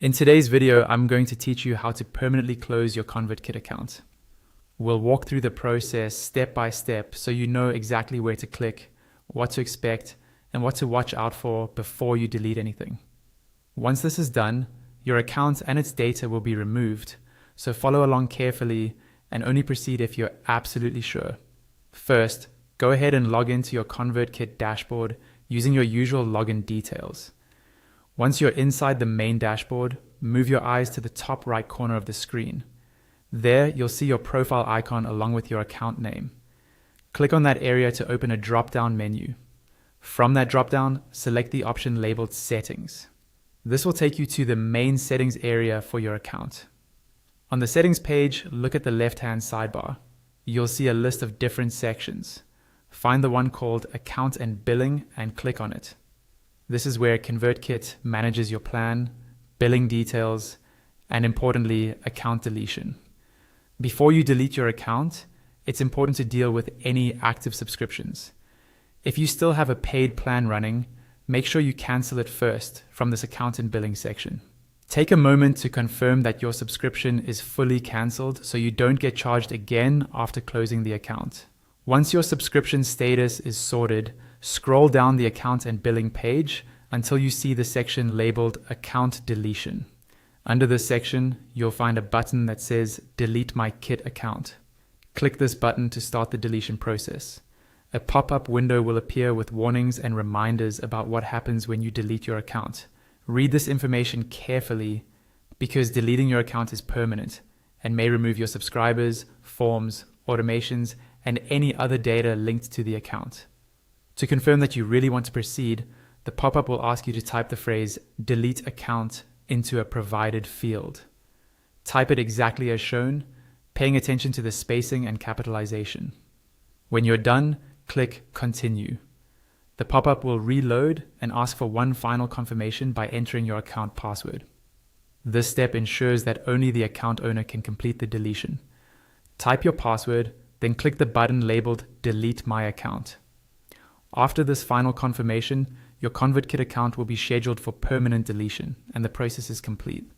In today's video, I'm going to teach you how to permanently close your ConvertKit account. We'll walk through the process step by step so you know exactly where to click, what to expect, and what to watch out for before you delete anything. Once this is done, your account and its data will be removed, so follow along carefully and only proceed if you're absolutely sure. First, go ahead and log into your ConvertKit dashboard using your usual login details. Once you're inside the main dashboard, move your eyes to the top right corner of the screen. There, you'll see your profile icon along with your account name. Click on that area to open a drop-down menu. From that drop-down, select the option labeled Settings. This will take you to the main settings area for your account. On the settings page, look at the left-hand sidebar. You'll see a list of different sections. Find the one called Account and Billing and click on it. This is where ConvertKit manages your plan, billing details, and importantly, account deletion. Before you delete your account, it's important to deal with any active subscriptions. If you still have a paid plan running, make sure you cancel it first from this account and billing section. Take a moment to confirm that your subscription is fully canceled so you don't get charged again after closing the account. Once your subscription status is sorted, scroll down the account and billing page until you see the section labeled Account Deletion. Under this section, you'll find a button that says Delete My Kit Account. Click this button to start the deletion process. A pop-up window will appear with warnings and reminders about what happens when you delete your account. Read this information carefully because deleting your account is permanent and may remove your subscribers, forms, automations, and any other data linked to the account. To confirm that you really want to proceed, the pop-up will ask you to type the phrase delete account into a provided field. Type it exactly as shown, paying attention to the spacing and capitalization. When you're done, click continue. The pop-up will reload and ask for one final confirmation by entering your account password. This step ensures that only the account owner can complete the deletion. Type your password, then click the button labeled Delete My Account. After this final confirmation, your ConvertKit account will be scheduled for permanent deletion and the process is complete.